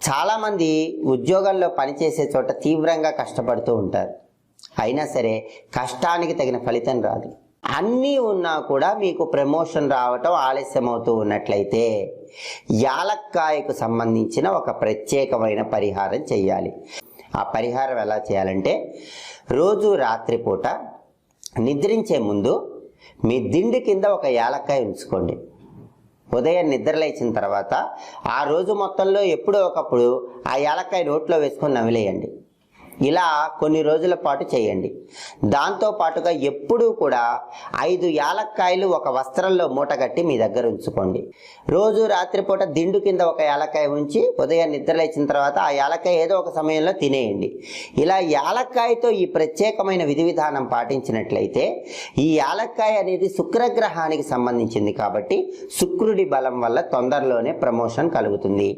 చాలామంది ఉద్యోగాల్లో పనిచేసే చోట తీవ్రంగా కష్టపడుతూ ఉంటారు. అయినా సరే కష్టానికి తగిన ఫలితం రాదు. అన్నీ ఉన్నా కూడా మీకు ప్రమోషన్ రావటం ఆలస్యం అవుతూ ఉన్నట్లయితే యాలక్కాయకు సంబంధించిన ఒక ప్రత్యేకమైన పరిహారం చేయాలి. ఆ పరిహారం ఎలా చేయాలంటే, రోజు రాత్రిపూట నిద్రించే ముందు మీ దిండు కింద ఒక యాలక్కాయ ఉంచుకోండి. ఉదయం నిద్ర లేచిన తర్వాత ఆ రోజు మొత్తంలో ఎప్పుడో ఒకప్పుడు ఆ యాలక్కాయ నోట్లో వేసుకొని నమిలేయండి. ఇలా కొన్ని రోజుల పాటు చేయండి. దాంతో పాటుగా ఎప్పుడూ కూడా 5 యాలక్కాయలు ఒక వస్త్రంలో మూటగట్టి మీ దగ్గర ఉంచుకోండి. రోజు రాత్రిపూట దిండు కింద ఒక యాలక్కాయ ఉంచి ఉదయం నిద్ర లేచిన తర్వాత ఆ యాలక్కాయ ఏదో ఒక సమయంలో తినేయండి. ఇలా యాలక్కాయతో ఈ ప్రత్యేకమైన విధి విధానం పాటించినట్లయితే, ఈ యాలక్కాయ అనేది శుక్రగ్రహానికి సంబంధించింది కాబట్టి శుక్రుడి బలం వల్ల తొందరలోనే ప్రమోషన్ కలుగుతుంది.